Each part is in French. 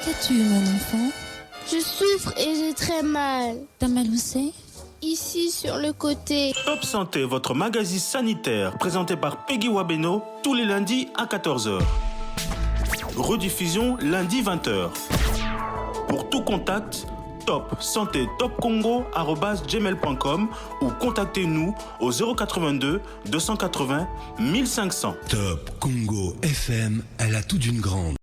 Qu'as-tu, mon enfant? Je souffre et j'ai très mal. T'as mal où c'est? Ici, sur le côté. Top Santé, votre magazine sanitaire, présenté par Peggy Wabeno, tous les lundis à 14h. Rediffusion lundi 20h. Pour tout contact, top santé topcongo@gmail.com ou contactez-nous au 082 280 1500. Top Congo FM, elle a tout d'une grande.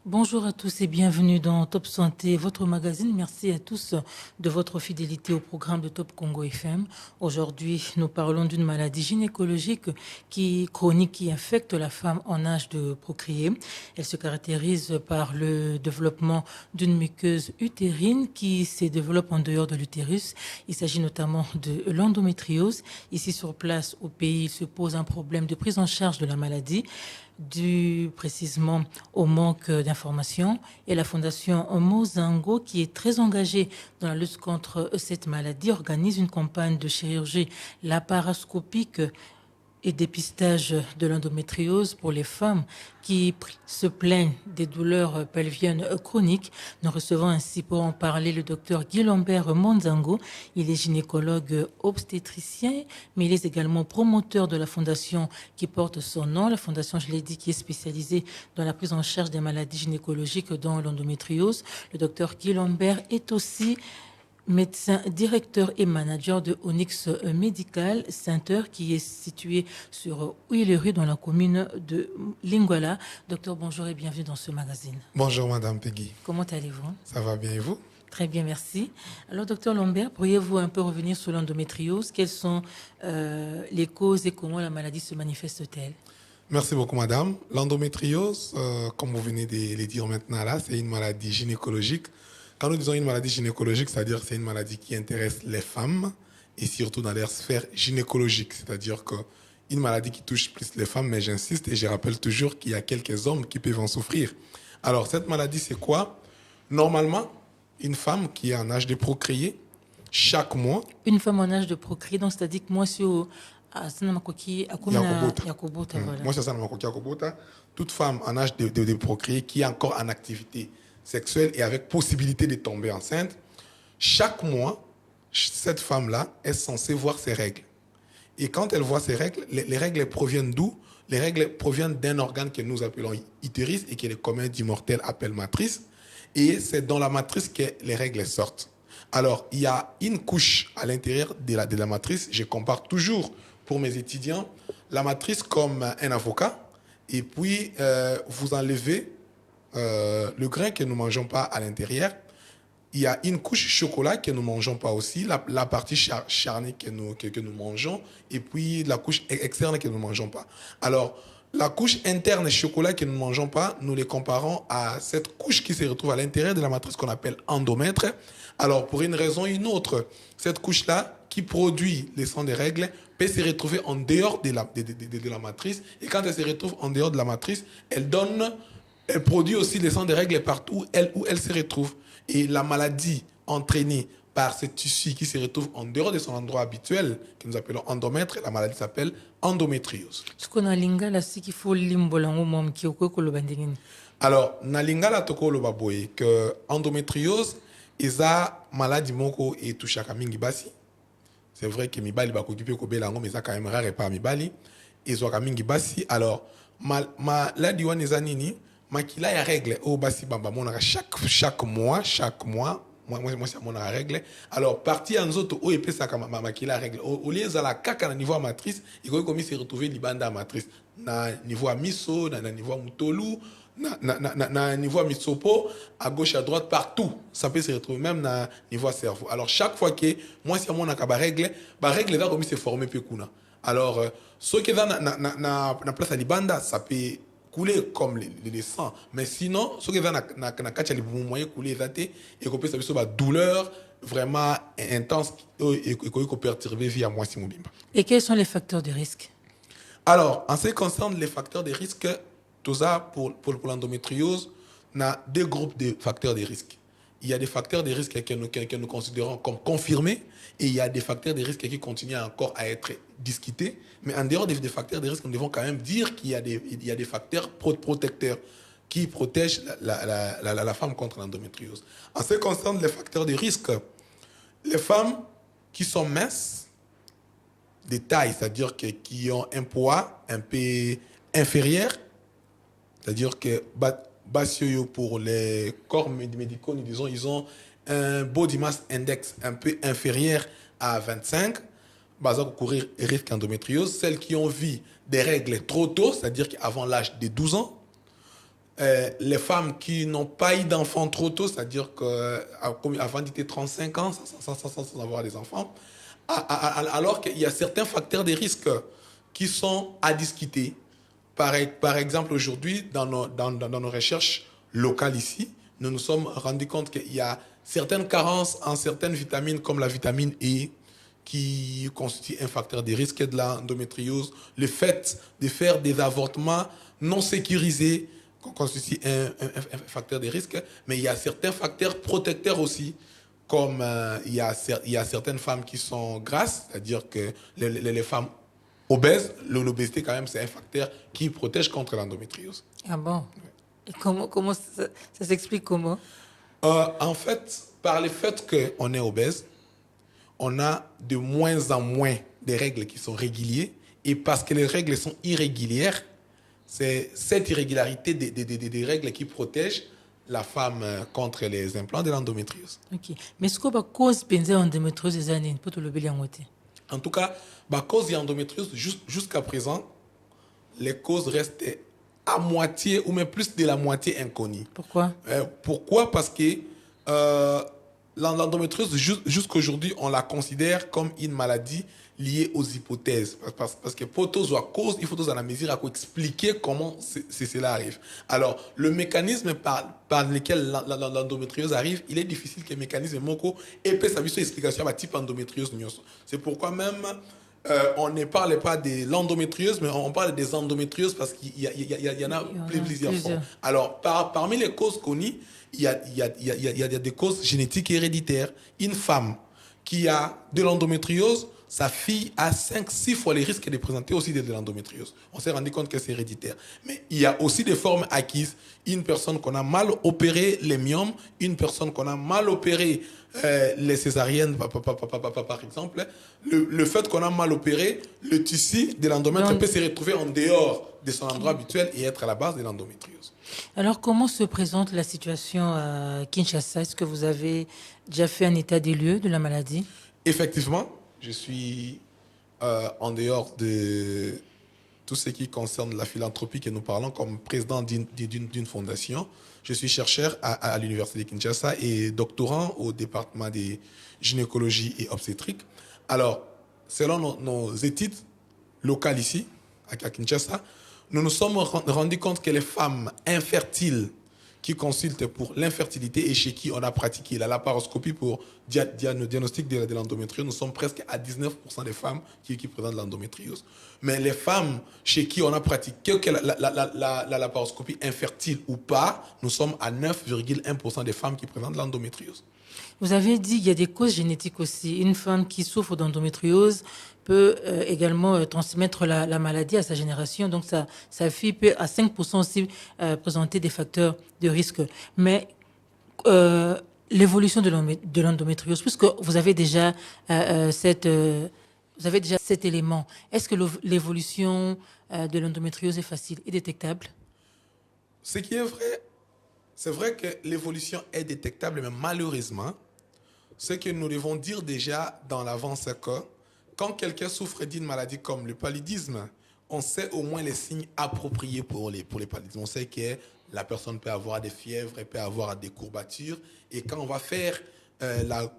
Bonjour à tous et bienvenue dans Top Santé, votre magazine. Merci à tous de votre fidélité au programme de Top Congo FM. Aujourd'hui, nous parlons d'une maladie gynécologique chronique qui affecte la femme en âge de procréer. Elle se caractérise par le développement d'une muqueuse utérine qui se développe en dehors de l'utérus. Il s'agit notamment de l'endométriose. Ici sur place au pays, il se pose un problème de prise en charge de la maladie, dû précisément au manque d'informations. Et la Fondation Mozango, qui est très engagée dans la lutte contre cette maladie, organise une campagne de chirurgie laparoscopique et dépistage de l'endométriose pour les femmes qui se plaignent des douleurs pelviennes chroniques. Nous recevons ainsi pour en parler le docteur Guy-Lambert Monzango. Il est gynécologue obstétricien, mais il est également promoteur de la fondation qui porte son nom. La fondation, je l'ai dit, qui est spécialisée dans la prise en charge des maladies gynécologiques dont l'endométriose. Le docteur Guy-Lambert est aussi médecin, directeur et manager de Onyx Medical Center qui est situé sur Ouillery dans la commune de Lingwala. Docteur, bonjour et bienvenue dans ce magazine. Bonjour Madame Peggy. Comment allez-vous? Ça va bien et vous? Très bien, merci. Alors, docteur Lambert, pourriez-vous un peu revenir sur l'endométriose? Quelles sont les causes et comment la maladie se manifeste-t-elle? Merci beaucoup Madame. L'endométriose, comme vous venez de le dire maintenant là, c'est une maladie gynécologique. Quand nous disons une maladie gynécologique, c'est-à-dire que c'est une maladie qui intéresse les femmes et surtout dans leur sphère gynécologique. C'est-à-dire qu'une maladie qui touche plus les femmes, mais j'insiste et je rappelle toujours qu'il y a quelques hommes qui peuvent en souffrir. Alors, cette maladie, c'est quoi? Normalement, une femme qui est en âge de procréer, chaque mois... Une femme en âge de procréer, donc c'est-à-dire que moi, si Moi, c'est ça, toute femme en âge de procréer qui est encore en activité sexuelle et avec possibilité de tomber enceinte, chaque mois, cette femme-là est censée voir ses règles. Et quand elle voit ses règles, les règles proviennent d'où? Les règles proviennent d'un organe que nous appelons utérus et que les communs d'immortels appellent matrice. Et c'est dans la matrice que les règles sortent. Alors, il y a une couche à l'intérieur de la matrice. Je compare toujours pour mes étudiants la matrice comme un avocat. Et puis, vous enlevez le grain que nous ne mangeons pas à l'intérieur. Il y a une couche chocolat que nous ne mangeons pas aussi, la partie charnée que nous mangeons, et puis la couche externe que nous ne mangeons pas. Alors, la couche interne chocolat que nous ne mangeons pas, nous les comparons à cette couche qui se retrouve à l'intérieur de la matrice qu'on appelle endomètre. Alors, pour une raison ou une autre, cette couche-là, qui produit les sangs des règles, peut se retrouver en dehors de la matrice. Et quand elle se retrouve en dehors de la matrice, elle produit aussi les sangs des règles partout où elle se retrouve. Et la maladie entraînée par ce tissu qui se retrouve en dehors de son endroit habituel, que nous appelons endomètre, la maladie s'appelle endométriose. Alors, na lingala toko lo baboye que endométriose eza maladie moko et touchaka mingi basi. C'est vrai que mibali bakokipe ko bela ngo mais ça quand même rare pas mibali ezwaka mingi basi. Alors, maladie wana eza nini? Makila ya règle au basi bamba monaka chaque mois moi c'est mon règle. Alors partie en autres au epesa makila règle au lieu za la kaka na niveau matrice il faut comme se retrouver libanda matrice na niveau à miso na niveau mutolu na niveau misopo à gauche à droite partout ça peut se retrouver même na niveau cerveau. Alors chaque fois que moi c'est mon akaba règle là comme se former peu kuna. Alors ce qui est na place à libanda ça peut couler comme le sang, mais sinon ce qui va na kacha les moyens couler daté et qu'on peut savoir douleur vraiment intense et qu'on peut perturber via moi si mobimba. Et quels sont les facteurs de risque? Alors en ce qui concerne les facteurs de risque, tout ça pour l'endométriose, on a deux groupes de facteurs de risque. Il y a des facteurs de risque que nous considérons comme confirmés et il y a des facteurs de risque qui continuent encore à être discutés. Mais en dehors des facteurs de risque, nous devons quand même dire qu'il y a des facteurs protecteurs qui protège la femme contre l'endométriose. En ce qui concerne les facteurs de risque, les femmes qui sont minces, de taille, c'est-à-dire qui ont un poids un peu inférieur, c'est-à-dire que pour les corps médicaux, nous disons, ils ont un body mass index un peu inférieur à 25, basé pour courir risque d'endométriose. Celles qui ont vu des règles trop tôt, c'est-à-dire avant l'âge de 12 ans. Les femmes qui n'ont pas eu d'enfants trop tôt, c'est-à-dire qu'avant d'être 35 ans, sans avoir des enfants. Alors qu'il y a certains facteurs de risque qui sont à discuter. Par exemple, aujourd'hui, dans nos recherches locales ici, nous nous sommes rendus compte qu'il y a certaines carences en certaines vitamines, comme la vitamine E, qui constitue un facteur de risque de l'endométriose. Le fait de faire des avortements non sécurisés constitue un facteur de risque. Mais il y a certains facteurs protecteurs aussi, comme il y a certaines femmes qui sont grasses, c'est-à-dire que les femmes obèses, l'obésité quand même, c'est un facteur qui protège contre l'endométriose. Ah bon? Et comment ça s'explique comment? En fait, par le fait qu'on est obèse, on a de moins en moins de règles qui sont régulières. Et parce que les règles sont irrégulières, c'est cette irrégularité des règles qui protège la femme contre les implants de l'endométriose. Ok. Mais est-ce que la cause de l'endométriose des années peut te lever en tout cas, la cause de l'endométriose, jusqu'à présent, les causes restent à moitié ou même plus de la moitié inconnues. Pourquoi? Pourquoi? Parce que l'endométriose, jusqu'aujourd'hui, on la considère comme une maladie liée aux hypothèses. Parce que pour tous à cause, il faut tous à la mesure à expliquer comment cela arrive. Alors, le mécanisme par lequel l'endométriose arrive, il est difficile que le mécanisme moko ait sa explication à type endométriose. C'est pourquoi même on ne parle pas de l'endométriose, mais on parle des endométrioses parce qu'il y en a plusieurs formes. Alors, parmi les causes connues, il y a des causes génétiques et héréditaires. Une femme qui a de l'endométriose, sa fille a 5-6 fois les risques de présenter aussi de l'endométriose. On s'est rendu compte que c'est héréditaire. Mais il y a aussi des formes acquises. Une personne qu'on a mal opéré les myomes, une personne qu'on a mal opéré les césariennes, par exemple. Le fait qu'on a mal opéré, le tissu de l'endomètre peut se retrouver en dehors de son endroit habituel et être à la base de l'endométriose. Alors, comment se présente la situation à Kinshasa? Est-ce que vous avez déjà fait un état des lieux de la maladie? Effectivement, je suis en dehors de tout ce qui concerne la philanthropie que nous parlons comme président d'une fondation. Je suis chercheur à l'Université de Kinshasa et doctorant au département de gynécologie et obstétrique. Alors, selon nos études locales ici, à Kinshasa, nous nous sommes rendus compte que les femmes infertiles qui consultent pour l'infertilité et chez qui on a pratiqué la laparoscopie pour diagnostic de l'endométriose, nous sommes presque à 19% des femmes qui présentent l'endométriose. Mais les femmes chez qui on a pratiqué que la laparoscopie infertile ou pas, nous sommes à 9,1% des femmes qui présentent l'endométriose. Vous avez dit qu'il y a des causes génétiques aussi. Une femme qui souffre d'endométriose peut également transmettre la maladie à sa génération. Donc, sa fille peut à 5% aussi présenter des facteurs de risque. Mais l'évolution de l'endométriose, puisque vous avez déjà cet élément, est-ce que l'évolution de l'endométriose est facile et détectable? Ce qui est vrai, c'est vrai que l'évolution est détectable, mais malheureusement, ce que nous devons dire déjà dans l'avance, c'est que quand quelqu'un souffre d'une maladie comme le paludisme, on sait au moins les signes appropriés pour les paludismes. On sait que la personne peut avoir des fièvres, elle peut avoir des courbatures. Et quand on va faire la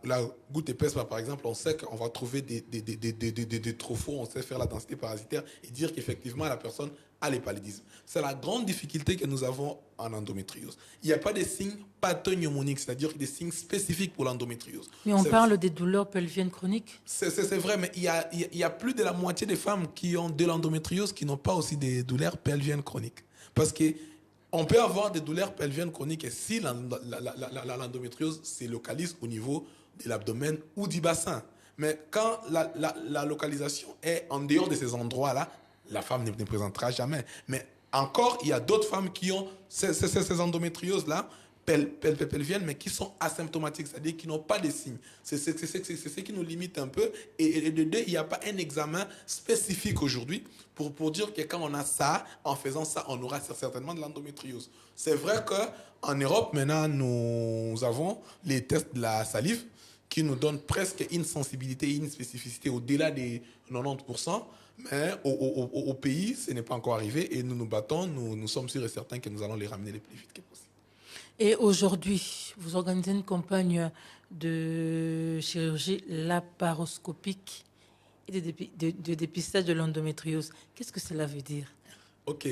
goutte épaisse, par exemple, on sait qu'on va trouver des trophées, on sait faire la densité parasitaire et dire qu'effectivement la personne a le paludisme. C'est la grande difficulté que nous avons en endométriose. Il n'y a pas de signes pathognomoniques, c'est-à-dire des signes spécifiques pour l'endométriose. Mais on parle des douleurs pelviennes chroniques. C'est vrai, mais il y a plus de la moitié des femmes qui ont de l'endométriose qui n'ont pas aussi des douleurs pelviennes chroniques. Parce qu'on peut avoir des douleurs pelviennes chroniques et si l'endométriose se localise au niveau de l'abdomen ou du bassin. Mais quand la localisation est en dehors de ces endroits-là, la femme ne présentera jamais. Mais Encore, il y a d'autres femmes qui ont ces endométrioses-là, pelviennes, mais qui sont asymptomatiques, c'est-à-dire qui n'ont pas de signes. C'est ce qui nous limite un peu. Et de deux, il n'y a pas un examen spécifique aujourd'hui pour dire que quand on a ça, en faisant ça, on aura certainement de l'endométriose. C'est vrai qu'en Europe, maintenant, nous avons les tests de la salive qui nous donnent presque une sensibilité et une spécificité au-delà des 90%. Mais au pays, ce n'est pas encore arrivé et nous nous battons. Nous sommes sûrs et certains que nous allons les ramener le plus vite que possible. Et aujourd'hui, vous organisez une campagne de chirurgie laparoscopique et de dépistage de l'endométriose. Qu'est-ce que cela veut dire? Ok,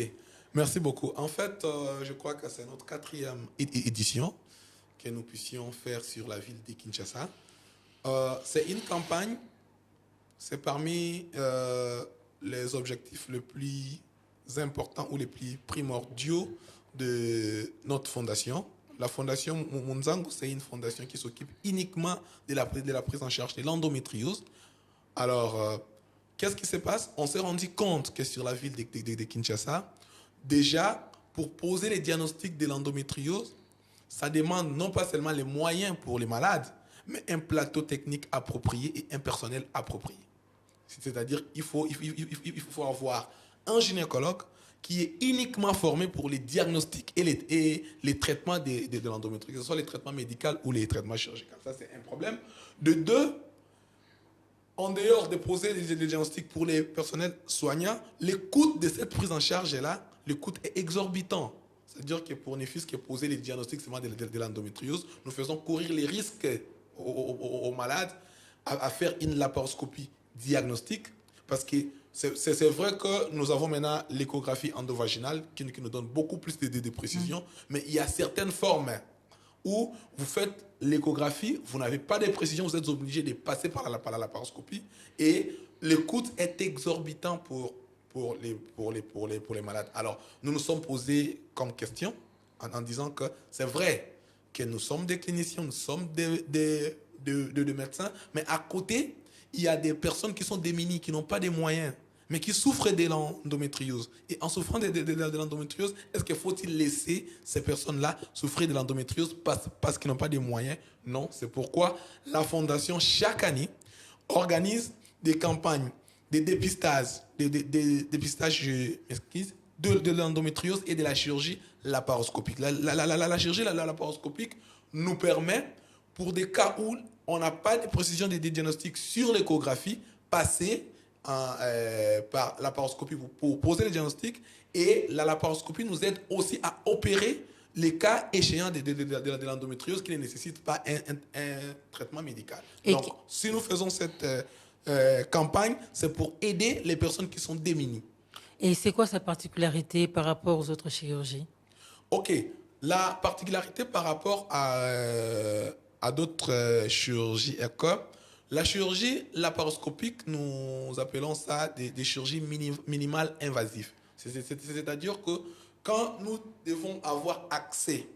merci beaucoup. En fait, je crois que c'est notre 4e édition que nous puissions faire sur la ville de Kinshasa. C'est une campagne, c'est parmi les objectifs les plus importants ou les plus primordiaux de notre fondation. La fondation Munzango, c'est une fondation qui s'occupe uniquement de la prise en charge de l'endométriose. Alors, qu'est-ce qui se passe? On s'est rendu compte que sur la ville de Kinshasa, déjà, pour poser les diagnostics de l'endométriose, ça demande non pas seulement les moyens pour les malades, mais un plateau technique approprié et un personnel approprié. C'est-à-dire qu'il faut avoir un gynécologue qui est uniquement formé pour les diagnostics et les traitements de l'endométriose, que ce soit les traitements médicaux ou les traitements chirurgicaux. Ça, c'est un problème. De deux, en dehors de poser les diagnostics pour les personnels soignants, le coût de cette prise en charge-là, le coût est exorbitant. C'est-à-dire que pour ne fût-ce que poser les diagnostics de l'endométriose, nous faisons courir les risques aux malades à faire une laparoscopie diagnostique, parce que c'est vrai que nous avons maintenant l'échographie endovaginale qui nous donne beaucoup plus de précision, mais il y a certaines formes où vous faites l'échographie, vous n'avez pas de précision, vous êtes obligé de passer par la laparoscopie et le coût est exorbitant pour les malades. Alors, nous nous sommes posés comme question en disant que c'est vrai que nous sommes des cliniciens, nous sommes des médecins, mais à côté, il y a des personnes qui sont démunies, qui n'ont pas de moyens, mais qui souffrent de l'endométriose. Et en souffrant de l'endométriose, est-ce qu'il faut-il laisser ces personnes-là souffrir de l'endométriose parce qu'ils n'ont pas de moyens? Non, c'est pourquoi la Fondation, chaque année, organise des campagnes, des dépistages, de l'endométriose et de la chirurgie laparoscopique. La chirurgie laparoscopique nous permet, pour des cas où on n'a pas de précision des diagnostics sur l'échographie, passer par la laparoscopie pour poser les diagnostics, et la laparoscopie nous aide aussi à opérer les cas échéants de l'endométriose qui ne nécessitent pas un traitement médical. Donc, si nous faisons cette campagne, c'est pour aider les personnes qui sont démunies. Et c'est quoi sa particularité par rapport aux autres chirurgies? Ok, la particularité par rapport à d'autres chirurgies est que la chirurgie laparoscopique, nous appelons ça des chirurgies minimales invasives. C'est-à-dire que quand nous devons avoir accès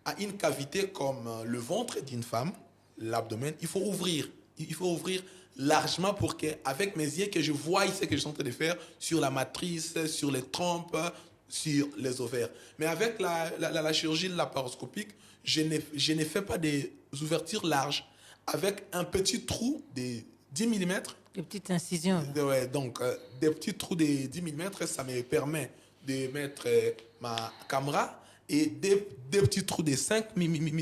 à une cavité comme le ventre d'une femme, l'abdomen, il faut ouvrir. Il faut ouvrir largement pour qu'avec mes yeux, que je voie ce que je suis en train de faire sur la matrice, sur les trompes, sur les ovaires. Mais avec la chirurgie laparoscopique, je ne fais pas des ouvertures larges. Avec un petit trou de 10 mm. Des petites incisions. Ouais, donc, des petits trous de 10 mm, ça me permet de mettre ma caméra. Et des petits trous de 5 mm,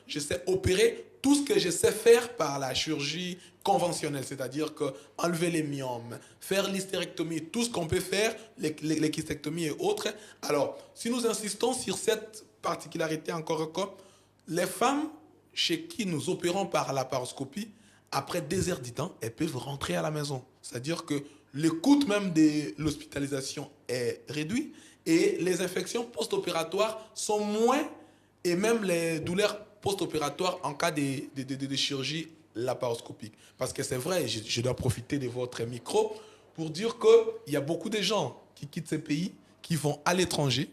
je sais opérer tout ce que je sais faire par la chirurgie conventionnelle, c'est-à-dire que enlever les myomes, faire l'hystérectomie, tout ce qu'on peut faire, les kystectomies et autres. Alors, si nous insistons sur cette particularité encore, les femmes chez qui nous opérons par laparoscopie, après 2 heures du temps, elles peuvent rentrer à la maison. C'est-à-dire que le coût même de l'hospitalisation est réduit et les infections post-opératoires sont moins, et même les douleurs post-opératoires en cas de chirurgie laparoscopique. Parce que c'est vrai, je dois profiter de votre micro pour dire qu'il y a beaucoup de gens qui quittent ces pays, qui vont à l'étranger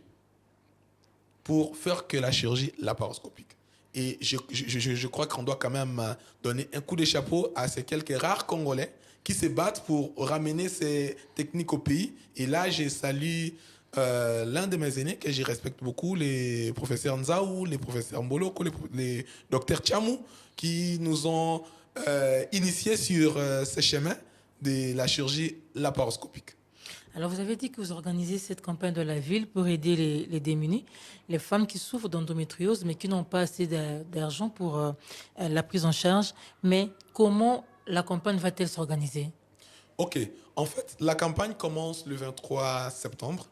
pour faire que la chirurgie laparoscopique. Et je crois qu'on doit quand même donner un coup de chapeau à ces quelques rares Congolais qui se battent pour ramener ces techniques au pays. Et là, je salue l'un de mes aînés que je respecte beaucoup, les professeurs Nzaou, les professeurs Mboloko, les docteurs Tchamou, qui nous ont initiés sur ce chemin de la chirurgie laparoscopique. Alors, vous avez dit que vous organisez cette campagne de la ville pour aider les démunis, les femmes qui souffrent d'endométriose, mais qui n'ont pas assez d'argent pour la prise en charge. Mais comment la campagne va-t-elle s'organiser? OK. En fait, la campagne commence le 23 septembre.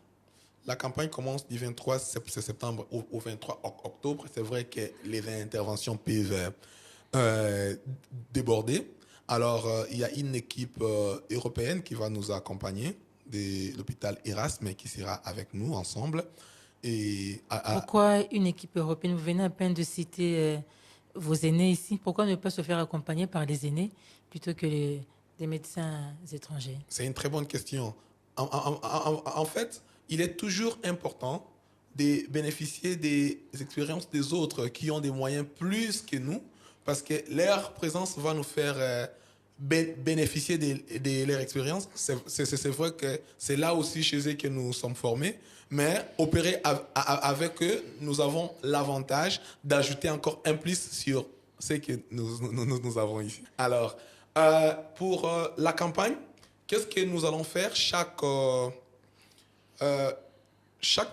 La campagne commence du 23 septembre au 23 octobre. C'est vrai que les interventions peuvent déborder. Alors, il y a une équipe européenne qui va nous accompagner de l'hôpital Erasme qui sera avec nous ensemble. Et Pourquoi une équipe européenne? Vous venez à peine de citer vos aînés ici. Pourquoi ne pas se faire accompagner par les aînés plutôt que des médecins étrangers? C'est une très bonne question. En fait, il est toujours important de bénéficier des expériences des autres qui ont des moyens plus que nous, parce que leur présence va nous faire bénéficier de leur expérience. C'est vrai que c'est là aussi chez eux que nous sommes formés, mais opérer avec eux, nous avons l'avantage d'ajouter encore un plus sur ce que nous avons ici. Alors, pour la campagne, qu'est-ce que nous allons faire? Chaque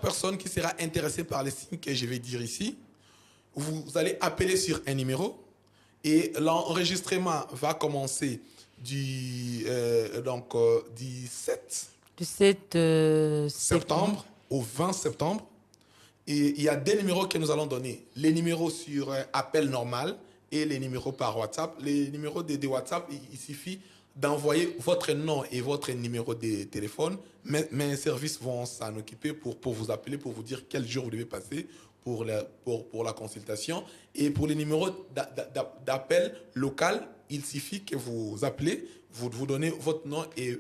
personne qui sera intéressée par les signes que je vais dire ici, vous allez appeler sur un numéro et l'enregistrement va commencer du 7 septembre au 20 septembre. Et il y a des numéros que nous allons donner. Les numéros sur appel normal et les numéros par WhatsApp. Les numéros de WhatsApp, il suffit d'envoyer votre nom et votre numéro de téléphone. Mes services vont s'en occuper pour vous appeler, pour vous dire quel jour vous devez passer pour la consultation. Et pour les numéros d'appel local, il suffit que vous appelez, vous donnez votre nom et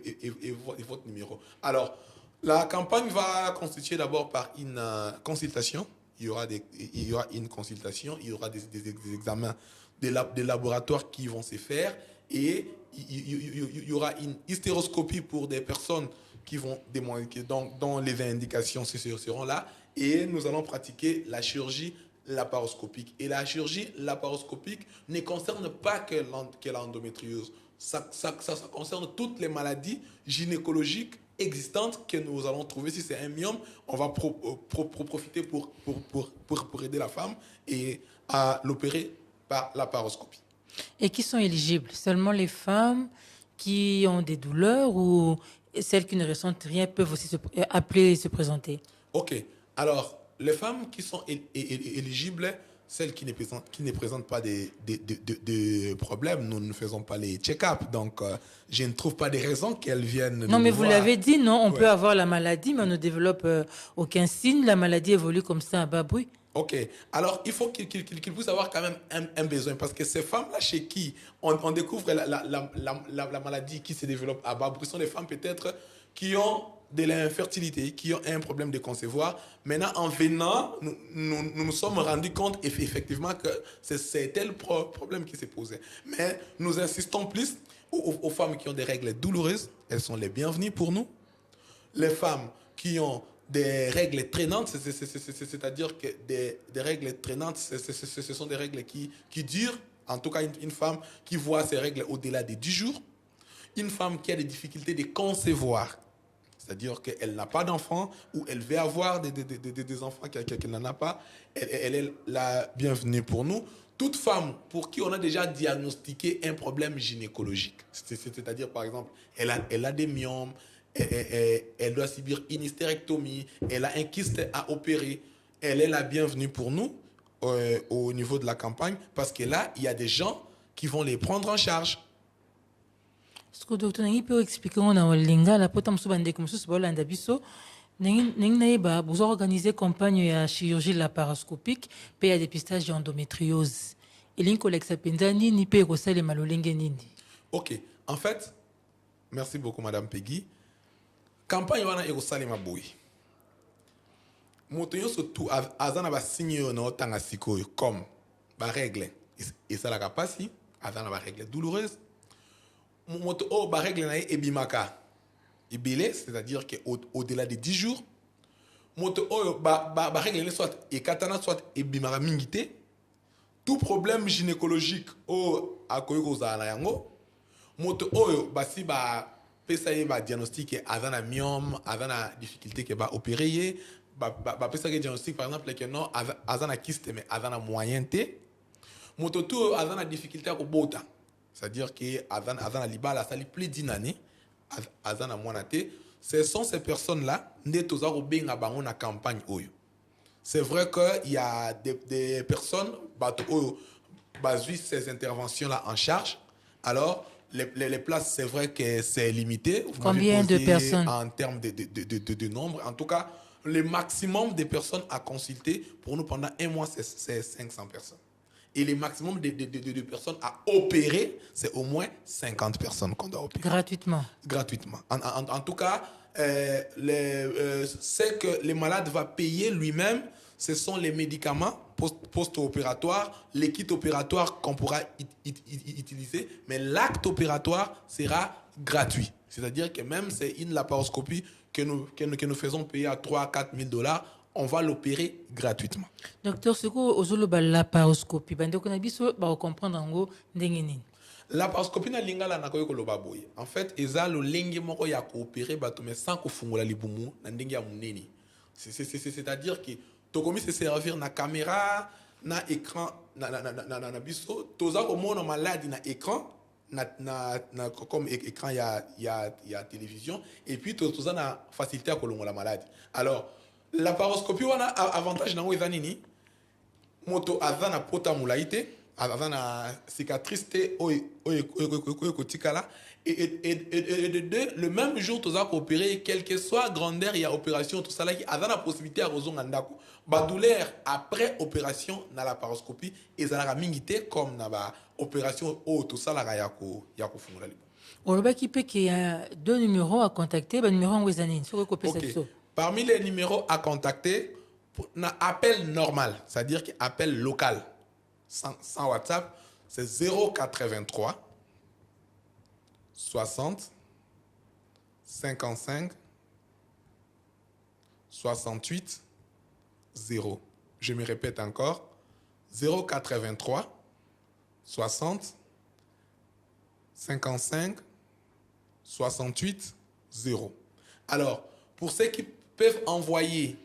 votre numéro. Alors, la campagne va constituer d'abord par une consultation. Il y aura une consultation, il y aura des examens des laboratoires qui vont se faire et il y aura une hystéroscopie pour des personnes qui vont dont les indications seront là et nous allons pratiquer la chirurgie laparoscopique. Et la chirurgie laparoscopique ne concerne pas que l'endométriose. Ça concerne toutes les maladies gynécologiques existantes que nous allons trouver. Si c'est un myome, on va profiter pour aider la femme et à l'opérer par laparoscopie. Et qui sont éligibles? Seulement les femmes qui ont des douleurs ou celles qui ne ressentent rien peuvent aussi appeler et se présenter? OK. Alors, les femmes qui sont éligibles, celles qui ne présentent pas de problèmes, nous ne faisons pas les check-up. Donc, je ne trouve pas de raison qu'elles viennent. Non, mais vous l'avez dit, non? On peut avoir la maladie, mais on ne développe aucun signe. La maladie évolue comme ça à bas bruit. OK. Alors, il faut qu'ils puissent avoir quand même un besoin. Parce que ces femmes-là, chez qui on découvre la maladie qui se développe à bas bruit, sont des femmes peut-être qui ont de l'infertilité, qui ont un problème de concevoir. Maintenant, en venant, nous nous sommes rendus compte effectivement que c'est tel problème qui s'est posé. Mais nous insistons plus aux femmes qui ont des règles douloureuses. Elles sont les bienvenues pour nous. Les femmes qui ont des règles traînantes, c'est-à-dire que des règles traînantes, ce sont des règles qui durent. En tout cas, une femme qui voit ses règles au-delà de 10 jours. Une femme qui a des difficultés de concevoir, c'est-à-dire qu'elle n'a pas d'enfants ou elle veut avoir des enfants qu'elle n'en a pas, elle est la bienvenue pour nous. Toute femme pour qui on a déjà diagnostiqué un problème gynécologique, c'est-à-dire par exemple, elle a des myomes, elle doit subir une hystérectomie, elle a un kyste à opérer, elle est la bienvenue pour nous au niveau de la campagne parce que là, il y a des gens qui vont les prendre en charge. Ce que docteur Nangi peut expliquer on a linga la potam subande comme ça bolanda biso Nangi ba vous organisez campagne à chirurgie laparoscopique pe ya dépistage d'endométriose. Et l'inko l'exapendani ni pe ko sale malolenge nini. OK. En fait, merci beaucoup madame Peggy. Campagne wana eko sale maboy. Moto yo surtout azana ba signe no tanga sikoyo comme ba règle et ça la capacité azana ba règle douloureuse. moto o ba règle na e bimaka ibele, c'est-à-dire que au-delà de 10 jours moto o ba règle soit e katana soit e bimaka mingite. Tout problème gynécologique o akoyi kozala yango moto oyo basi ba pesa ye ba diagnostic azana myome azana difficulté ke ba opérer ye ba pesa ke diagnostic par exemple que non azana kyste mais azana moyen te moto tout azana difficulté à kobota, c'est-à-dire que azana libala sali plus d'une année azana mwana te. Ce sont ces personnes là nde toza ko benga bango na campagne oyo. C'est vrai qu'il y a des personnes qui basent ces interventions-là en charge. Alors, les places, c'est vrai que c'est limité. Vous Combien de personnes? En termes de nombre. En tout cas, le maximum de personnes à consulter pour nous pendant un mois, c'est 500 personnes. Et le maximum de personnes à opérer, c'est au moins 50 personnes qu'on doit opérer. Gratuitement. Gratuitement. En tout cas, c'est que le malade va payer lui-même, ce sont les médicaments post-opératoires, les kits opératoires qu'on pourra utiliser, mais l'acte opératoire sera gratuit. C'est-à-dire que même c'est une laparoscopie que nous faisons payer à 3 à 4 000 $, on va l'opérer gratuitement. Docteur, ce que la laparoscopie, on comprendre en gros, la paroscopie na lingala na koyo koloba boye. En fait, eza lo lengi moko ya coopérer bato mais sans ko fungola libumu na ndenge ya munene. C'est-à-dire que tokomi se servir na caméra, na écran na biso, toza ko mona malade na écran na comme écran ya télévision et puis toza na facilité à kolongola malade. Alors, la paroscopie wana avantage nango eza nini? Moto azana pota mulaite azana cicatrice te kotikala et de deux le même jour tu as opéré quelle que soit grandeur il y a opération tout ça là qui a la possibilité à rozonga ndako ba douleur après opération na la paroscopie et ça la mingité comme na ba opération tout ça là ya ko fungula libo. On va qui peut qu'il y a 2 numéros à contacter, ben numéro en wezanine sur copier okay. ça. Parmi les numéros à contacter na appel normal, c'est-à-dire appel local sans WhatsApp, c'est 083 60 55 68 0. Je me répète encore, 083 60 55 68 0. Alors, pour ceux qui peuvent envoyer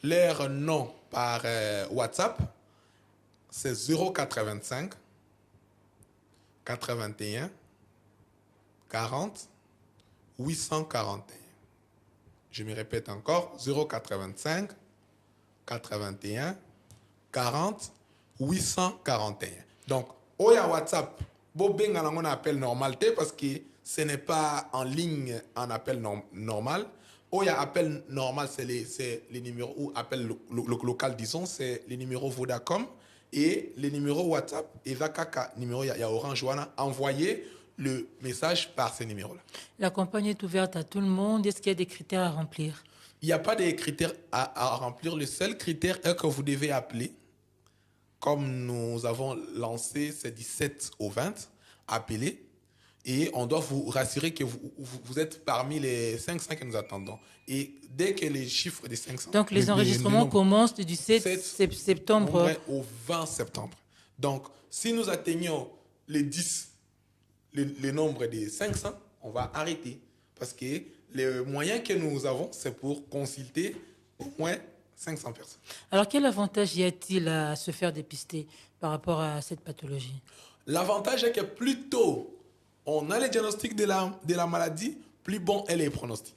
leur nom par WhatsApp, c'est 085 81 40 841. Je me répète encore, 085 81 40 841. Donc, Oya WhatsApp, Bobeng on appel normal parce que ce n'est pas en ligne en appel normal. Oya appel normal, c'est les numéros ou appel local, disons, c'est les numéros Vodacom. Et les numéros WhatsApp, et Vakaka, numéro il y a Orange Wana, envoyez le message par ces numéros-là. La campagne est ouverte à tout le monde. Est-ce qu'il y a des critères à remplir? Il n'y a pas de critères à remplir. Le seul critère est que vous devez appeler. Comme nous avons lancé, c'est 17 au 20, appelez. Et on doit vous rassurer que vous êtes parmi les 500 que nous attendons. Et dès que les chiffres des 500... Donc, les enregistrements commencent du 17 septembre au 20 septembre. Donc, si nous atteignons les 10, le nombre des 500, on va arrêter. Parce que les moyens que nous avons, c'est pour consulter au moins 500 personnes. Alors, quel avantage y a-t-il à se faire dépister par rapport à cette pathologie? L'avantage est que plus tôt on a les diagnostics de la maladie, plus bon est les pronostics.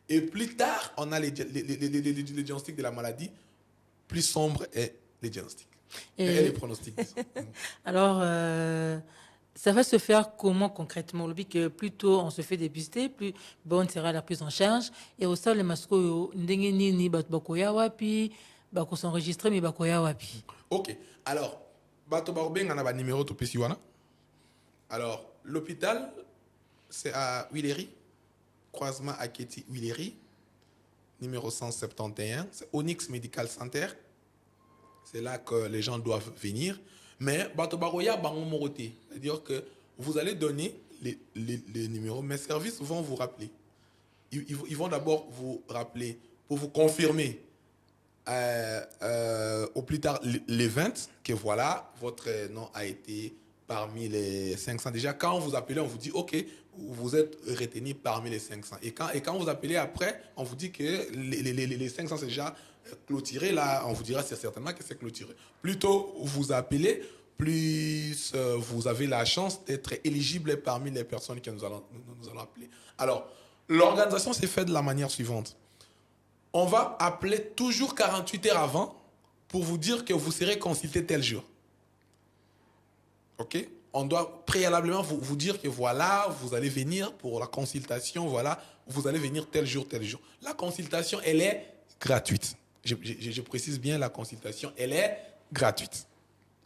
Et plus tard, on a les diagnostics de la maladie, plus sombre est les diagnostics. Et les pronostics. Alors, ça va se faire comment concrètement? Que plus tôt on se fait dépister, plus bonne sera la prise en charge. Et au sein le masco, ni bakoya wapi, bako s'enregistrer mais bakoya wapi. Ok. Alors, bato barben on a numéro to pesiwana. Alors, l'hôpital, c'est à Huiléry, croisement à Keti Huiléry, numéro 171. C'est Onyx Medical Center. C'est là que les gens doivent venir. Mais Bato Baroya Bango Moroté. C'est-à-dire que vous allez donner les numéros. Mes services vont vous rappeler. Ils vont d'abord vous rappeler pour vous confirmer au plus tard les 20 que voilà, votre nom a été parmi les 500. Déjà, quand vous appelez, on vous dit OK, vous êtes retenu parmi les 500. Et quand vous appelez après, on vous dit que les 500 c'est déjà clôturé. Là, on vous dira c'est certainement que c'est clôturé. Plus tôt vous appelez, plus vous avez la chance d'être éligible parmi les personnes que nous allons appeler. Alors, l'organisation s'est faite de la manière suivante. On va appeler toujours 48 heures avant pour vous dire que vous serez consulté tel jour. OK? On doit préalablement vous dire que voilà, vous allez venir pour la consultation, voilà, vous allez venir tel jour, tel jour. La consultation, elle est gratuite. Je précise bien, la consultation, elle est gratuite.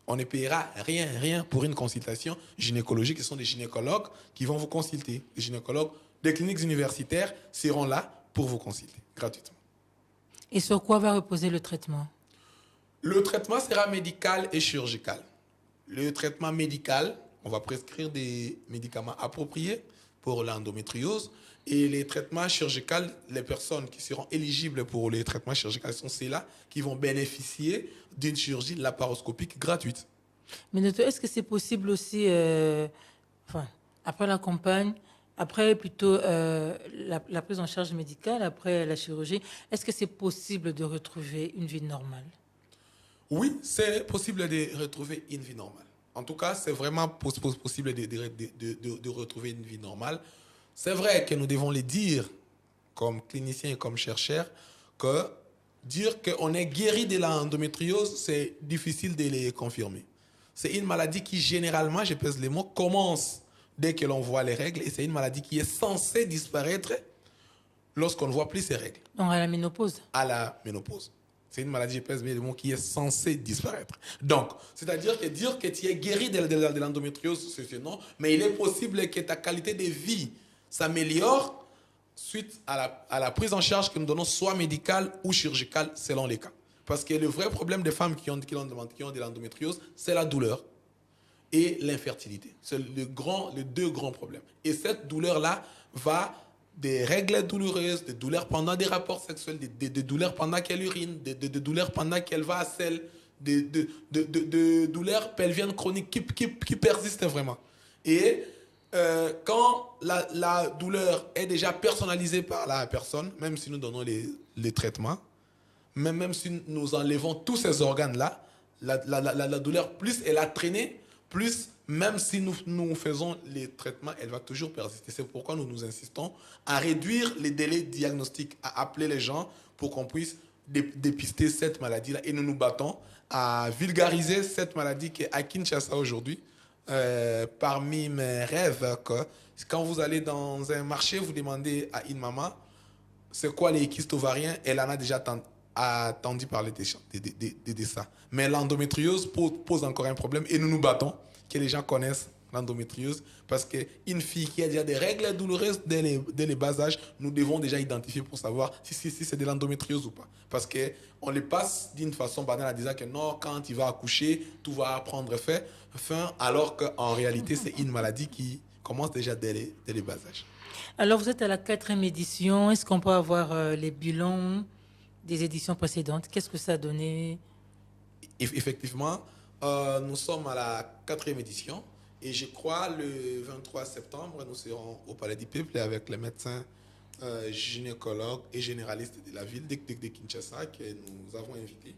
On ne paiera rien pour une consultation gynécologique. Ce sont des gynécologues qui vont vous consulter. Les gynécologues des cliniques universitaires seront là pour vous consulter gratuitement. Et sur quoi va reposer le traitement? Le traitement sera médical et chirurgical. Le traitement médical, on va prescrire des médicaments appropriés pour l'endométriose. Et les traitements chirurgicaux, les personnes qui seront éligibles pour les traitements chirurgicaux sont ceux-là qui vont bénéficier d'une chirurgie laparoscopique gratuite. Mais docteur, est-ce que c'est possible aussi, après la campagne, après plutôt la prise en charge médicale, après la chirurgie, est-ce que c'est possible de retrouver une vie normale? Oui, c'est possible de retrouver une vie normale. En tout cas, c'est vraiment possible de retrouver une vie normale. C'est vrai que nous devons le dire, comme cliniciens et comme chercheurs, que dire qu'on est guéri de l'endométriose, c'est difficile de le confirmer. C'est une maladie qui, généralement, je pèse les mots, commence dès que l'on voit les règles, et c'est une maladie qui est censée disparaître lorsqu'on ne voit plus ces règles. Donc à la ménopause? À la ménopause. C'est une maladie, je pèse bien les mots, qui est censée disparaître. Donc, c'est-à-dire que dire que tu es guéri de l'endométriose, c'est non, mais il est possible que ta qualité de vie s'améliore suite à la prise en charge que nous donnons, soit médicale ou chirurgicale, selon les cas. Parce que le vrai problème des femmes qui ont de l'endométriose, c'est la douleur et l'infertilité. C'est les deux grands problèmes. Et cette douleur-là va des règles douloureuses, des douleurs pendant des rapports sexuels, des douleurs pendant qu'elle urine, des douleurs pendant qu'elle va à selle, des douleurs pelviennes chroniques qui persistent vraiment. Et quand la douleur est déjà personnalisée par la personne, même si nous donnons les traitements, même si nous enlevons tous ces organes-là, la douleur, plus elle a traîné, plus même si nous faisons les traitements, elle va toujours persister. C'est pourquoi nous insistons à réduire les délais diagnostiques, à appeler les gens pour qu'on puisse dépister cette maladie-là. Et nous battons à vulgariser cette maladie qui est à Kinshasa aujourd'hui. Parmi mes rêves, que quand vous allez dans un marché, vous demandez à une maman c'est quoi les kystes ovariens, elle en a déjà entendu parler de ça. Mais l'endométriose pose encore un problème et nous battons que les gens connaissent l'endométriose parce qu'une fille qui a déjà des règles douloureuses dès les bas âges, nous devons déjà identifier pour savoir si c'est de l'endométriose ou pas. Parce qu'on les passe d'une façon banale en disant que non, quand il va accoucher, tout va prendre fin, alors qu'en réalité, c'est une maladie qui commence déjà dès les bas âges. Alors, vous êtes à la 4e édition. Est-ce qu'on peut avoir les bilans des éditions précédentes? Qu'est-ce que ça a donné? Effectivement, nous sommes à la 4e édition. Et je crois le 23 septembre, nous serons au Palais du Peuple avec les médecins gynécologues et généralistes de la ville de Kinshasa que nous avons invités,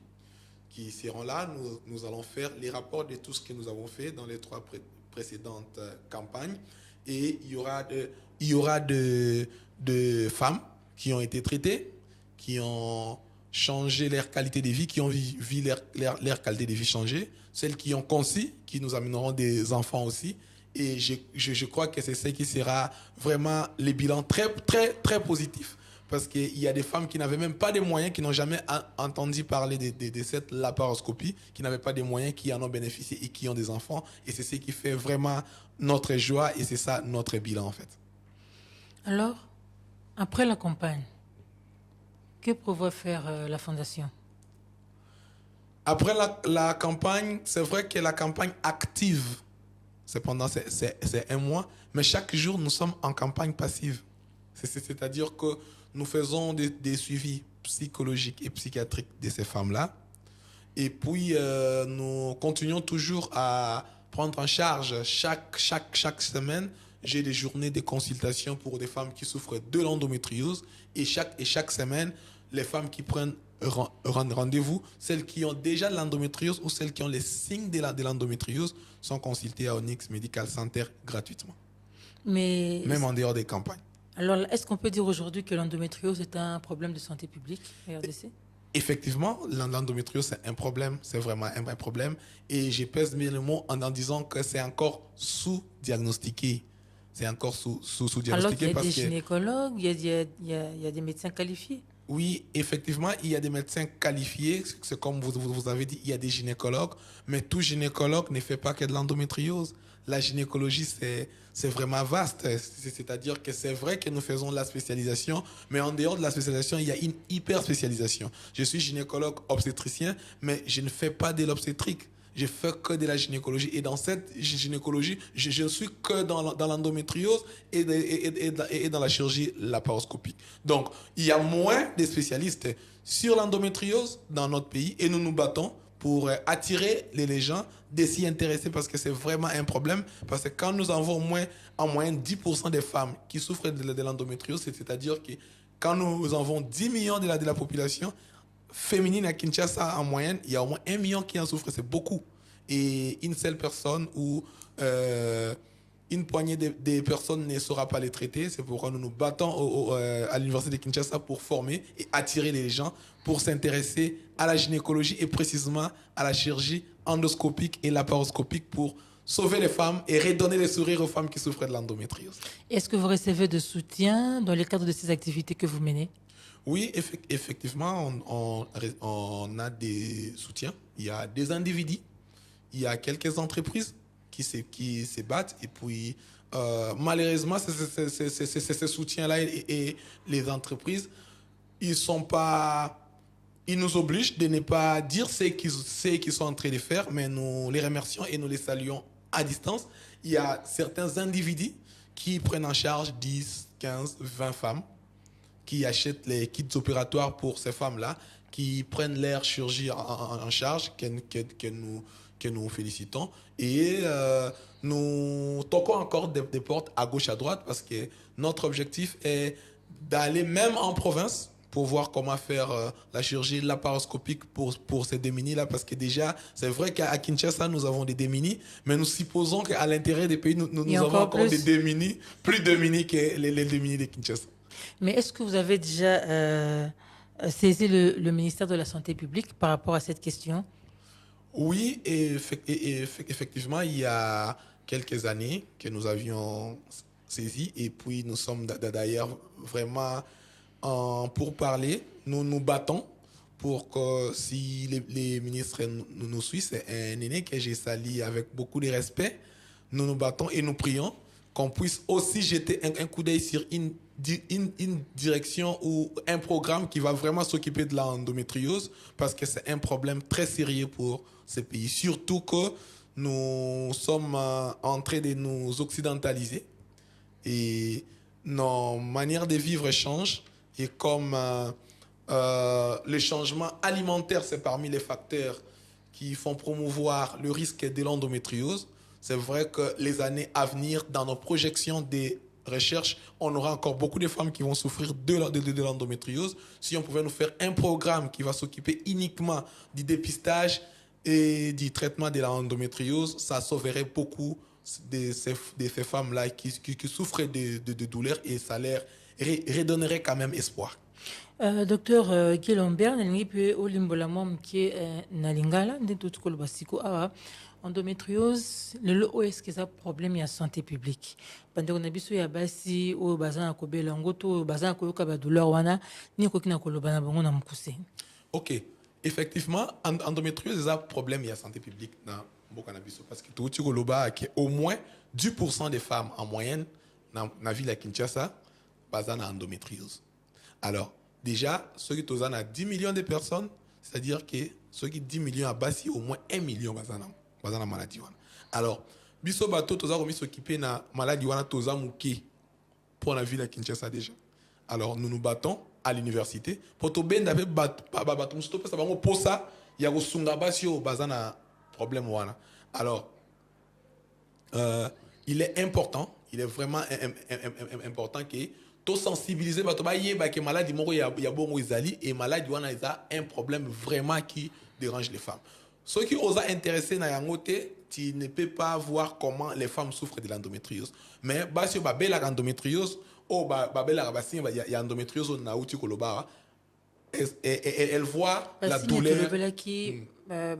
qui seront là. Nous allons faire les rapports de tout ce que nous avons fait dans les 3 précédentes campagnes. Et il y aura de femmes qui ont été traitées, qui ont changé leur qualité de vie, qui ont vu leur qualité de vie changer, celles qui ont conçu, qui nous amèneront des enfants aussi. Et je crois que c'est ce qui sera vraiment les bilans très, très, très positifs. Parce qu'il y a des femmes qui n'avaient même pas de moyens, qui n'ont jamais entendu parler de cette laparoscopie, qui n'avaient pas de moyens, qui en ont bénéficié et qui ont des enfants. Et c'est ce qui fait vraiment notre joie et c'est ça notre bilan en fait. Alors, après la campagne, que prévoit faire la Fondation? Après la campagne, c'est vrai que la campagne active c'est un mois, mais chaque jour, nous sommes en campagne passive. C'est-à-dire que nous faisons des suivis psychologiques et psychiatriques de ces femmes-là. Et puis, nous continuons toujours à prendre en charge chaque semaine. J'ai des journées de consultation pour des femmes qui souffrent de l'endométriose. Et chaque semaine, les femmes qui prennent rendez-vous, celles qui ont déjà l'endométriose ou celles qui ont les signes de l'endométriose, sont consultées à Onyx Medical Center gratuitement. Même en dehors des campagnes. Alors, est-ce qu'on peut dire aujourd'hui que l'endométriose est un problème de santé publique à RDC? Effectivement, l'endométriose, c'est un problème. C'est vraiment un problème. Et je pèse bien le mot en disant que c'est encore sous-diagnostiqué. C'est encore sous-diagnostiqué. Alors qu'il y a des gynécologues, il y a des médecins qualifiés. Oui, effectivement, il y a des médecins qualifiés. C'est comme vous avez dit, il y a des gynécologues. Mais tout gynécologue ne fait pas que de l'endométriose. La gynécologie, c'est vraiment vaste. C'est-à-dire que c'est vrai que nous faisons la spécialisation, mais en dehors de la spécialisation, il y a une hyper spécialisation. Je suis gynécologue obstétricien, mais je ne fais pas de l'obstétrique. Je fais que de la gynécologie. Et dans cette gynécologie, je ne suis que dans l'endométriose et dans la chirurgie laparoscopique. Donc, il y a moins de spécialistes sur l'endométriose dans notre pays et nous nous battons pour attirer les gens de s'y intéresser parce que c'est vraiment un problème. Parce que quand nous avons en moyenne 10% des femmes qui souffrent de l'endométriose, c'est-à-dire que quand nous avons 10 millions de la population féminine à Kinshasa, en moyenne, il y a au moins 1 million qui en souffrent, c'est beaucoup. Et une seule personne ou une poignée de personnes ne saura pas les traiter. C'est pourquoi nous nous battons à l'université de Kinshasa pour former et attirer les gens pour s'intéresser à la gynécologie et précisément à la chirurgie endoscopique et laparoscopique pour sauver les femmes et redonner le sourire aux femmes qui souffrent de l'endométriose. Est-ce que vous recevez de soutien dans le cadre de ces activités que vous menez? Oui, effectivement, on a des soutiens. Il y a des individus, il y a quelques entreprises qui se battent. Et puis, malheureusement, ces soutiens-là et les entreprises, ils nous obligent de ne pas dire ce qu'ils sont en train de faire, mais nous les remercions et nous les saluons à distance. Il y a certains individus qui prennent en charge 10, 15, 20 femmes, qui achètent les kits opératoires pour ces femmes-là, qui prennent leur chirurgie en charge, que nous félicitons. Et nous toquons encore des portes à gauche, à droite, parce que notre objectif est d'aller même en province pour voir comment faire la chirurgie laparoscopique pour ces démunis-là, parce que déjà, c'est vrai qu'à Kinshasa, nous avons des démunis, mais nous supposons qu'à l'intérieur des pays, nous avons encore des démunis, plus démunis que les démunis de Kinshasa. Mais est-ce que vous avez déjà saisi le ministère de la Santé publique par rapport à cette question? Oui, et effectivement, il y a quelques années que nous avions saisi, et puis nous sommes d'ailleurs vraiment pour parler. Nous nous battons pour que si les ministres nous suivent, c'est un aîné que j'ai sali avec beaucoup de respect. Nous nous battons et nous prions qu'on puisse aussi jeter un coup d'œil sur une direction ou un programme qui va vraiment s'occuper de l'endométriose, parce que c'est un problème très sérieux pour ces pays. Surtout que nous sommes en train de nous occidentaliser et nos manières de vivre changent. Et comme le changement alimentaire, c'est parmi les facteurs qui font promouvoir le risque de l'endométriose, c'est vrai que les années à venir, dans nos projections des recherches, on aura encore beaucoup de femmes qui vont souffrir de l'endométriose. Si on pouvait nous faire un programme qui va s'occuper uniquement du dépistage et du traitement de l'endométriose, ça sauverait beaucoup de ces femmes-là qui souffrent de douleurs, et ça leur redonnerait quand même espoir. Docteur Guy Lambert, nalingi pe olimbola mom qui na lingala ndento tukolo basiko awa endométriose le OS que ça problème ya santé publique. Bande on biso ya basi o bazana ko belango to bazana ko yoka ba douleur wana ni ko kina ko lobana bango na mukuse. OK. Effectivement, endométriose c'est un problème ya santé publique na mboka na biso, parce que tout ko loba que au moins 10% des femmes en moyenne na ville à Kinshasa bazana endométriose. Alors, déjà, ceux qui ont 10 millions de personnes, c'est-à-dire que ceux qui 10 millions à Bassi, au moins 1 million ont la maladie. Alors, biso bato toza komi s'occuper na maladie wana toza muke pour la ville à Kinshasa déjà. Alors nous nous battons à l'université pour to benda pe bato musto pe sabango posa ya kosunga basi o bazana problème wana. Alors il est important, il est vraiment important que to sensibiliser bato ba yeba que maladie moko ya bongo izali et maladie wana eza un problème vraiment qui dérange les femmes. Ceux qui osent intéresser na yangote, tu ne peux pas voir comment les femmes souffrent de l'endométriose. Mais si tu as l'endométriose, il y a endométriose na uti koloba, elle voit la douleur,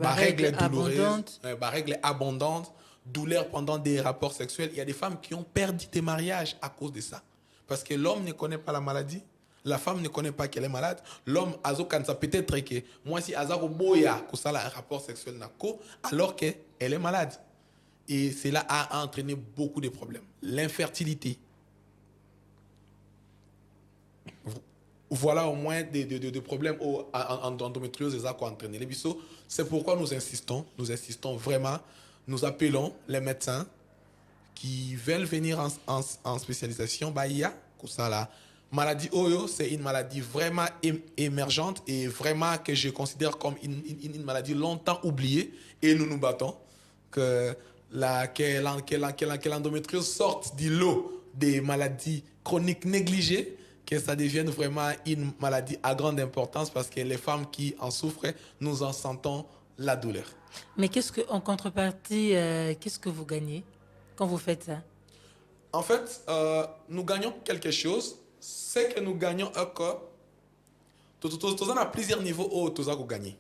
règle douloureuse, règle abondante, douleur pendant des rapports sexuels. Il y a des femmes qui ont perdu des mariages à cause de ça. Parce que l'homme ne connaît pas la maladie. La femme ne connaît pas qu'elle est malade. L'homme, ça peut-être que moi, si Azaro Boya, que ça a un rapport sexuel, alors qu'elle est malade. Et cela a entraîné beaucoup de problèmes. L'infertilité. Voilà au moins des problèmes en endométriose qui ont entraîné les bisous. C'est pourquoi nous insistons vraiment, nous appelons les médecins qui veulent venir en spécialisation. Il y a ça là. Maladie Oyo, c'est une maladie vraiment émergente et vraiment que je considère comme une maladie longtemps oubliée. Et nous nous battons que l'endométriose sorte du lot des maladies chroniques négligées, que ça devienne vraiment une maladie à grande importance parce que les femmes qui en souffrent, nous en sentons la douleur. Mais en contrepartie, qu'est-ce que vous gagnez quand vous faites ça? En fait, nous gagnons quelque chose. C'est que nous gagnons un corps. Nous avons plusieurs niveaux où nous avons gagné.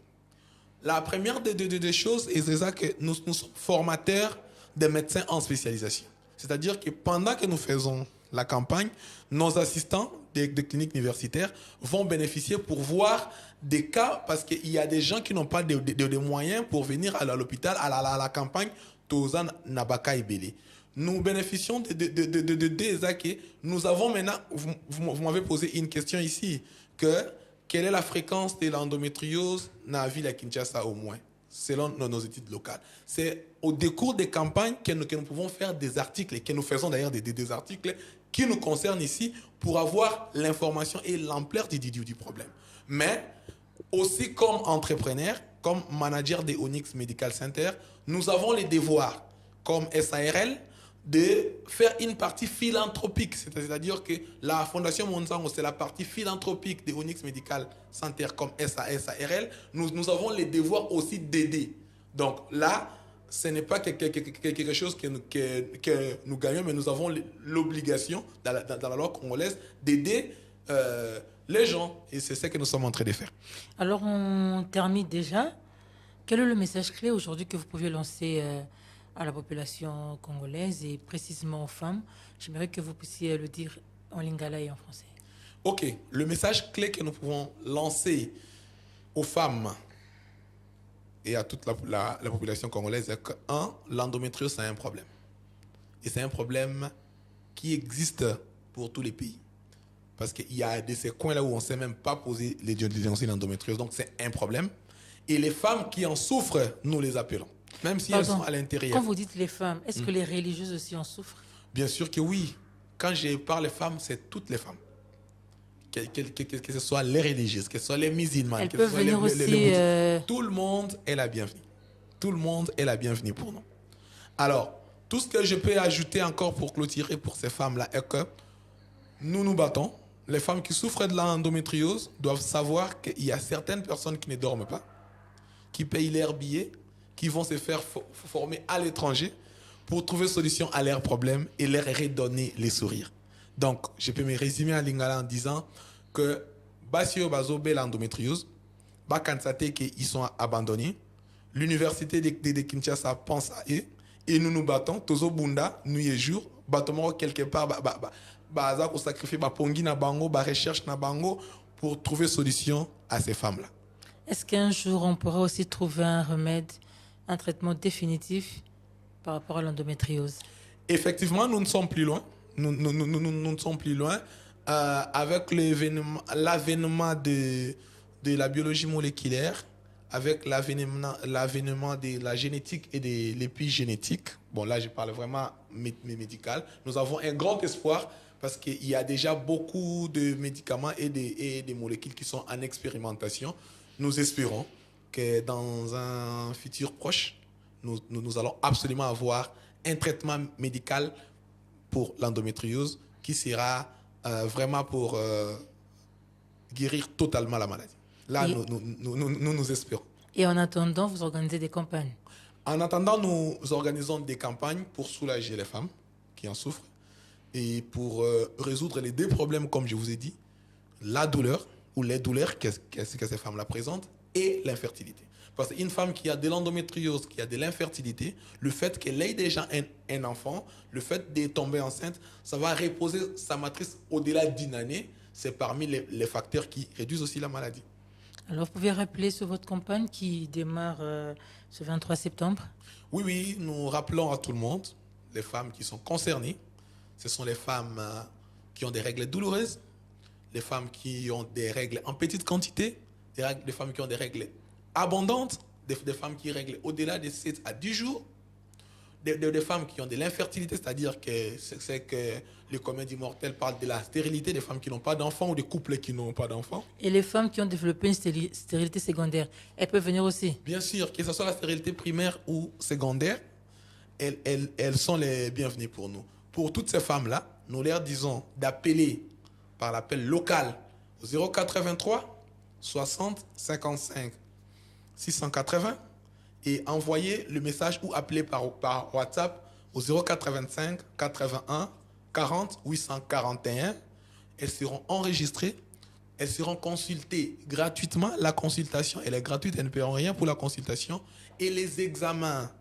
La première des choses, c'est ça que nous sommes formateurs de médecins en spécialisation. C'est-à-dire que pendant que nous faisons la campagne, nos assistants des cliniques universitaires vont bénéficier pour voir des cas, parce qu'il y a des gens qui n'ont pas de moyens pour venir à l'hôpital, à la campagne, Tozan Nabaka et Belé. Nous bénéficions de ça que nous avons maintenant, vous m'avez posé une question ici, quelle est la fréquence de l'endométriose dans la ville à Kinshasa au moins, selon nos études locales. C'est au décours des campagnes que nous pouvons faire des articles, et que nous faisons d'ailleurs des articles qui nous concernent ici pour avoir l'information et l'ampleur du problème. Mais aussi comme entrepreneur, comme manager des Onyx Medical Center, nous avons les devoirs comme SARL de faire une partie philanthropique, c'est-à-dire que la Fondation Monsango, c'est la partie philanthropique de Onyx Medical Center comme SARL. Nous avons les devoirs aussi d'aider. Donc là, ce n'est pas quelque chose que nous gagnons, mais nous avons l'obligation, dans la loi congolaise, d'aider les gens. Et c'est ce que nous sommes en train de faire. Alors, on termine déjà. Quel est le message clé aujourd'hui que vous pouvez lancer à la population congolaise et précisément aux femmes? J'aimerais que vous puissiez le dire en lingala et en français. Ok. Le message clé que nous pouvons lancer aux femmes et à toute la population congolaise est que, l'endométriose, c'est un problème. Et c'est un problème qui existe pour tous les pays. Parce qu'il y a ces coins là où on ne sait même pas poser les diagnostics d'endométriose. Donc, c'est un problème. Et les femmes qui en souffrent, nous les appelons. Même si elles sont à l'intérieur. Quand vous dites les femmes, est-ce que les religieuses aussi en souffrent? Bien sûr que oui. Quand je parle des femmes, c'est toutes les femmes. Que ce soit les religieuses, que ce soit les musulmanes, que ce soit les bouddhistes. Tout le monde est la bienvenue. Tout le monde est la bienvenue pour nous. Alors, tout ce que je peux ajouter encore pour clôturer pour ces femmes-là est que nous nous battons. Les femmes qui souffrent de l'endométriose doivent savoir qu'il y a certaines personnes qui ne dorment pas, qui payent leurs billets, qui vont se faire former à l'étranger pour trouver solution à leurs problèmes et leur redonner les sourires. Donc, je peux me résumer à Lingala en disant que Basio Bazobe l'endométriose, Bakansate qu'ils sont abandonnés, l'université de Kinshasa pense à eux et nous nous battons, Tozo Bunda, nuit et jour, battons quelque part, Baza pour sacrifier Pongi na bango, recherche na bango pour trouver solution à ces femmes-là. Est-ce qu'un jour on pourra aussi trouver un remède, un traitement définitif par rapport à l'endométriose? Effectivement, nous ne sommes plus loin. Nous ne sommes plus loin. Avec l'avènement de la biologie moléculaire, avec l'avènement de la génétique et de l'épigénétique, bon là je parle vraiment médical, nous avons un grand espoir parce qu'il y a déjà beaucoup de médicaments et des molécules qui sont en expérimentation. Nous espérons que dans un futur proche, nous allons absolument avoir un traitement médical pour l'endométriose qui sera vraiment pour guérir totalement la maladie. Là, nous espérons. Et en attendant, vous organisez des campagnes? En attendant, nous organisons des campagnes pour soulager les femmes qui en souffrent et pour résoudre les deux problèmes, comme je vous ai dit, la douleur ou les douleurs que ces femmes-là présentent et l'infertilité. Parce qu'une femme qui a de l'endométriose, qui a de l'infertilité, le fait qu'elle ait déjà un enfant, le fait de tomber enceinte, ça va reposer sa matrice au-delà d'une année. C'est parmi les facteurs qui réduisent aussi la maladie. Alors, vous pouvez rappeler sur votre campagne qui démarre ce 23 septembre? Oui, nous rappelons à tout le monde, les femmes qui sont concernées, ce sont les femmes qui ont des règles douloureuses, les femmes qui ont des règles en petite quantité, des femmes qui ont des règles abondantes, des femmes qui règlent au-delà de 7 à 10 jours, des femmes qui ont de l'infertilité, c'est-à-dire que c'est que le commun des mortels parle de la stérilité, des femmes qui n'ont pas d'enfants ou des couples qui n'ont pas d'enfants. Et les femmes qui ont développé une stérilité secondaire, elles peuvent venir aussi? Bien sûr, que ce soit la stérilité primaire ou secondaire, elles sont les bienvenues pour nous. Pour toutes ces femmes-là, nous leur disons d'appeler par l'appel local au 083 60 55 680 et envoyer le message ou appeler par WhatsApp au 0425 81 40 841. Elles seront enregistrées, elles seront consultées gratuitement. La consultation, elle est gratuite, elles ne paieront rien pour la consultation. Et les examens,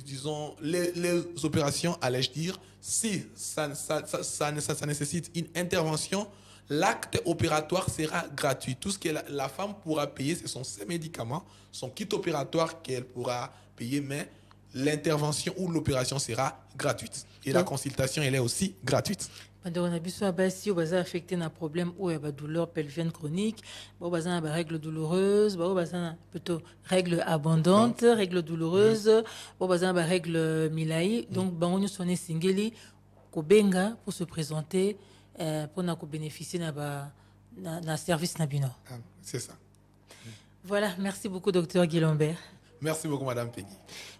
disons, les opérations, allais-je dire, si ça nécessite une intervention, l'acte opératoire sera gratuit. Tout ce que la femme pourra payer, ce sont ses médicaments, son kit opératoire qu'elle pourra payer, mais l'intervention ou l'opération sera gratuite. Et la consultation, elle est aussi gratuite. On a vu si on va affecter un problème ou une douleur pelvienne chronique, on va avoir règles douloureuses, on va avoir plutôt règles abondantes, règles douloureuses, on va avoir règles milaï. Donc, on est singeli, kobenga pour se présenter, pour bénéficier d'un service nabino. C'est ça. Voilà, merci beaucoup, docteur Guy Lambert. Merci beaucoup, Madame Peggy.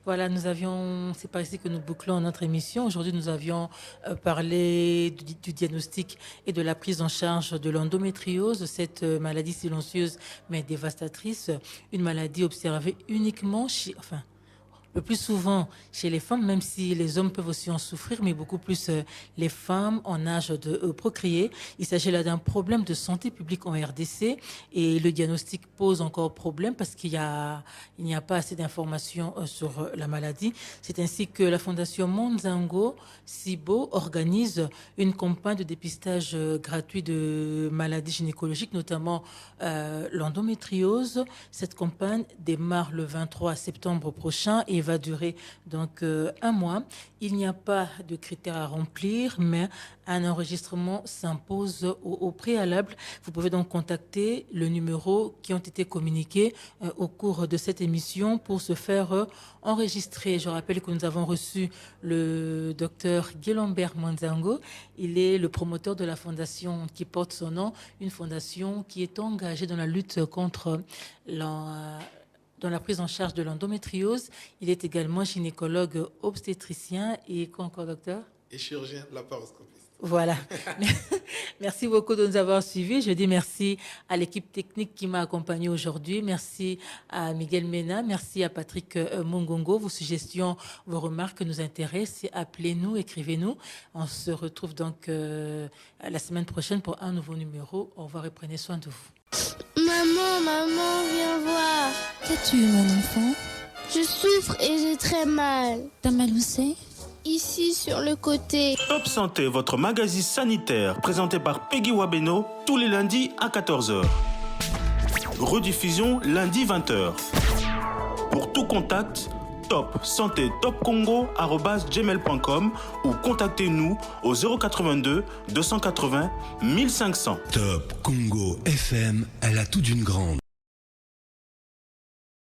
Voilà, c'est par ici que nous bouclons notre émission. Aujourd'hui, nous avions parlé du diagnostic et de la prise en charge de l'endométriose, cette maladie silencieuse mais dévastatrice, une maladie observée uniquement le plus souvent chez les femmes, même si les hommes peuvent aussi en souffrir, mais beaucoup plus les femmes en âge de procréer. Il s'agit là d'un problème de santé publique en RDC et le diagnostic pose encore problème parce qu'il n'y a pas assez d'informations sur la maladie. C'est ainsi que la Fondation Monzango Sibo organise une campagne de dépistage gratuit de maladies gynécologiques, notamment l'endométriose. Cette campagne démarre le 23 septembre prochain et va durer donc un mois. Il n'y a pas de critères à remplir, mais un enregistrement s'impose au préalable. Vous pouvez donc contacter le numéro qui ont été communiqués au cours de cette émission pour se faire enregistrer. Je rappelle que nous avons reçu le docteur Guy Lambert Monzango. Il est le promoteur de la fondation qui porte son nom, une fondation qui est engagée dans la lutte contre dans la prise en charge de l'endométriose. Il est également gynécologue obstétricien et quoi encore, docteur? Et chirurgien laparoscopiste. Voilà. Merci beaucoup de nous avoir suivis. Je dis merci à l'équipe technique qui m'a accompagné aujourd'hui. Merci à Miguel Mena. Merci à Patrick Mungongo. Vos suggestions, vos remarques nous intéressent. Appelez-nous, écrivez-nous. On se retrouve donc la semaine prochaine pour un nouveau numéro. Au revoir et prenez soin de vous. Maman, viens voir. Qu'as-tu, mon enfant? Je souffre et j'ai très mal. T'as mal où c'est? Ici, sur le côté. Top Santé, votre magazine sanitaire, présenté par Peggy Wabeno, tous les lundis à 14h. Rediffusion lundi 20h. Pour tout contact, Top Santé Top Congo @gmail.com ou contactez-nous au 082 280 1500. Top Congo FM à la toute d'une grande.